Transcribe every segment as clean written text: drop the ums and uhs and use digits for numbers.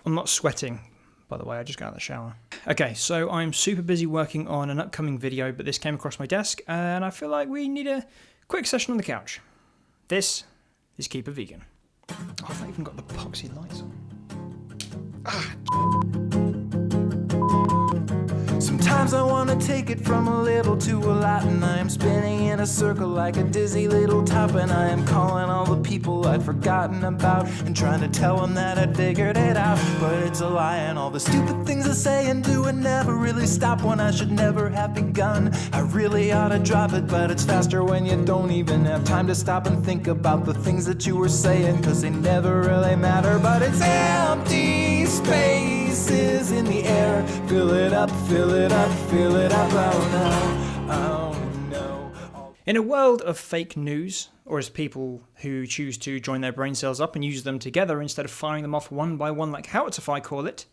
I'm not sweating, by the way, I just got out of the shower. Okay, so I'm super busy working on an upcoming video, but this came across my desk, and I feel like we need a quick session on the couch. This is Keep a Vegan. Oh, I've not even got the epoxy lights on. Sometimes I want to take it from a little to a lot, and I am spinning in a circle like a dizzy little top, and I am calling all the people I'd forgotten about and trying to tell them that I'd figured it out, but it's a lie, and all the stupid things I say and do and never really stop when I should never have begun. I really ought to drop it, but it's faster when you don't even have time to stop and think about the things that you were saying, cause they never really matter. But it's empty spaces in the air, fill it up, fill it up, fill it up, oh no, oh no. In a world of fake news, or as people who choose to join their brain cells up and use them together instead of firing them off one by one like Howitzer call it,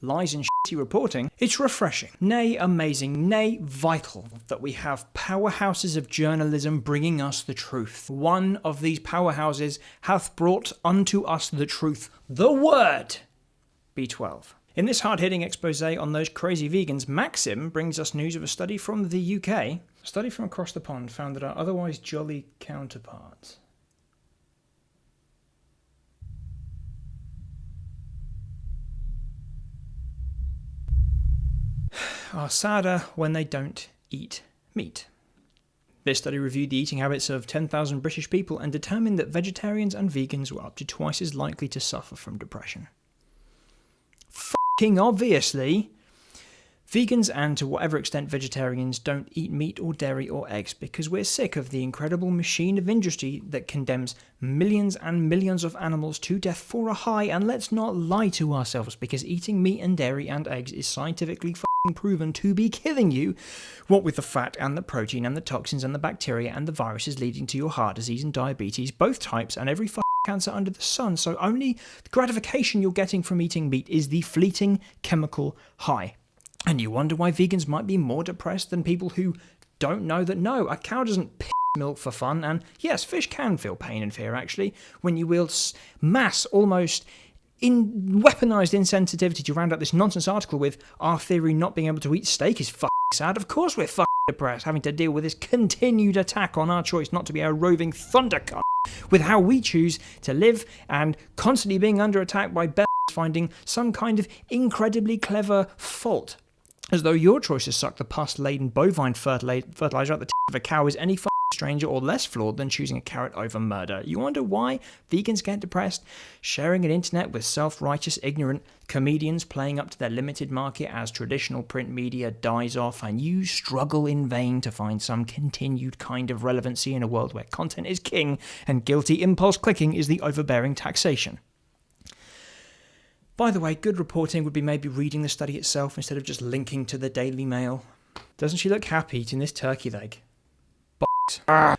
lies and shitty reporting, it's refreshing, nay amazing, nay vital that we have powerhouses of journalism bringing us the truth. One of these powerhouses hath brought unto us the truth, the word, B12. In this hard-hitting expose on those crazy vegans, Maxim brings us news of a study from the UK. A study from across the pond found that our otherwise jolly counterparts are sadder when they don't eat meat. This study reviewed the eating habits of 10,000 British people and determined that vegetarians and vegans were up to twice as likely to suffer from depression. Obviously, vegans and to whatever extent vegetarians don't eat meat or dairy or eggs because we're sick of the incredible machine of industry that condemns millions and millions of animals to death for a high, and let's not lie to ourselves because eating meat and dairy and eggs is scientifically proven to be killing you, what with the fat and the protein and the toxins and the bacteria and the viruses leading to your heart disease and diabetes, both types, and every cancer under the sun. So only the gratification you're getting from eating meat is the fleeting chemical high. And you wonder why vegans might be more depressed than people who don't know that no, a cow doesn't piss milk for fun, and yes, fish can feel pain and fear actually when you wield mass almost weaponized insensitivity to round up this nonsense article with our theory not being able to eat steak is sad. Of course we're depressed having to deal with this continued attack on our choice not to be a roving thundercunt with how we choose to live, and constantly being under attack by bears finding some kind of incredibly clever fault, as though your choice to suck the pus-laden bovine fertilizer out the tip of a cow is any stranger or less flawed than choosing a carrot over murder. You wonder why vegans get depressed? Sharing an internet with self-righteous, ignorant comedians playing up to their limited market as traditional print media dies off, and you struggle in vain to find some continued kind of relevancy in a world where content is king and guilty impulse clicking is the overbearing taxation. By the way, good reporting would be maybe reading the study itself instead of just linking to the Daily Mail. Doesn't she look happy eating this turkey leg?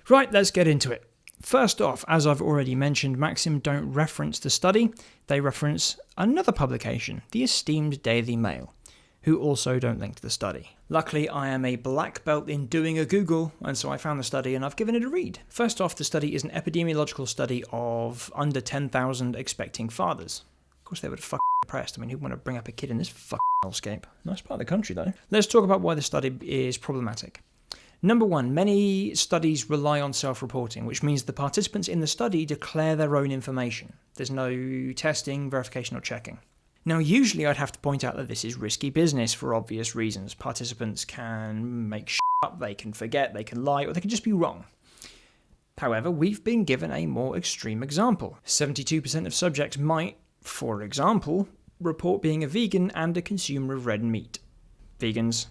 Right, let's get into it. First off, as I've already mentioned, Maxim don't reference the study, they reference another publication, the esteemed Daily Mail, who also don't link to the study. Luckily, I am a black belt in doing a Google, and so I found the study and I've given it a read. First off, the study is an epidemiological study of under 10,000 expecting fathers. Of course, they would have depressed. I mean, who'd want to bring up a kid in this hellscape? Nice part of the country, though. Let's talk about why the study is problematic. Number one, many studies rely on self-reporting, which means the participants in the study declare their own information. There's no testing, verification, or checking. Now, usually I'd have to point out that this is risky business for obvious reasons. Participants can make shit up, they can forget, they can lie, or they can just be wrong. However, we've been given a more extreme example. 72% of subjects might, for example, report being a vegan and a consumer of red meat. Vegans,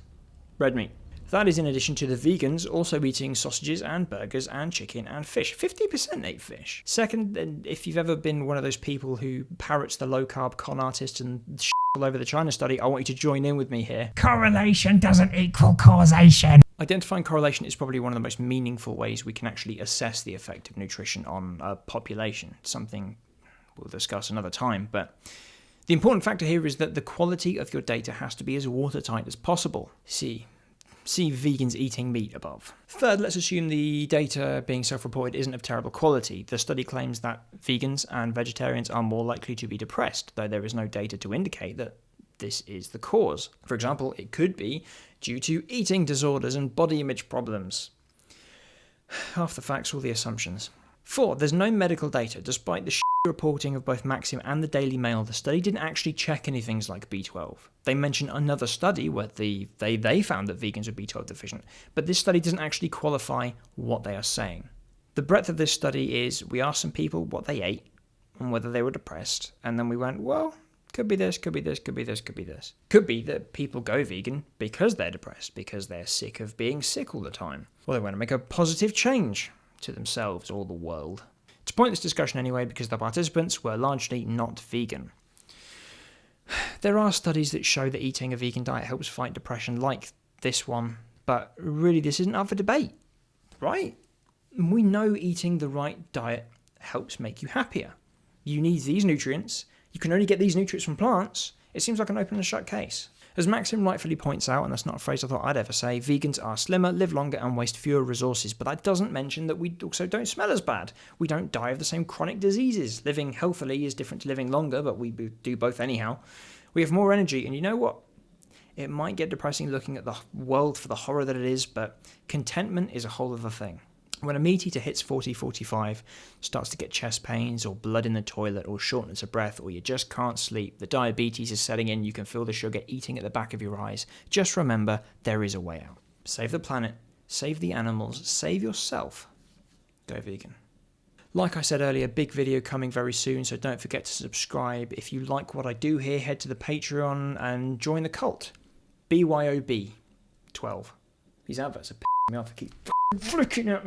red meat. That is in addition to the vegans also eating sausages and burgers and chicken and fish. 50% ate fish. Second, if you've ever been one of those people who parrots the low-carb con artist and shit all over the China study, I want you to join in with me here. Correlation doesn't equal causation. Identifying correlation is probably one of the most meaningful ways we can actually assess the effect of nutrition on a population. Something we'll discuss another time, but the important factor here is that the quality of your data has to be as watertight as possible. See, See vegans eating meat above. Third, let's assume the data being self-reported isn't of terrible quality. The study claims that vegans and vegetarians are more likely to be depressed, though there is no data to indicate that this is the cause. For example, it could be due to eating disorders and body image problems. Half the facts, all the assumptions. 4. There's no medical data. Despite the reporting of both Maxim and the Daily Mail, the study didn't actually check any things like B12. They mention another study where they found that vegans were B12 deficient, but this study doesn't actually qualify what they are saying. The breadth of this study is, we asked some people what they ate and whether they were depressed, and then we went, well, could be this, could be this, could be this, could be this. Could be that people go vegan because they're depressed, because they're sick of being sick all the time, or they want to make a positive change to themselves or the world. It's a pointless discussion anyway because the participants were largely not vegan. There are studies that show that eating a vegan diet helps fight depression like this one, but really this isn't up for debate, right? We know eating the right diet helps make you happier. You need these nutrients. You can only get these nutrients from plants. It seems like an open and shut case. As Maxim rightfully points out, and that's not a phrase I thought I'd ever say, vegans are slimmer, live longer and waste fewer resources, but that doesn't mention that we also don't smell as bad. We don't die of the same chronic diseases. Living healthily is different to living longer, but we do both anyhow. We have more energy, and you know what? It might get depressing looking at the world for the horror that it is, but contentment is a whole other thing. When a meat eater hits 40-45, starts to get chest pains or blood in the toilet or shortness of breath or you just can't sleep, the diabetes is setting in, you can feel the sugar eating at the back of your eyes, just remember there is a way out. Save the planet, save the animals, save yourself. Go vegan. Like I said earlier, big video coming very soon, so don't forget to subscribe. If you like what I do here, head to the Patreon and join the cult. BYOB 12. These adverts are pissing me off, I keep flicking at me.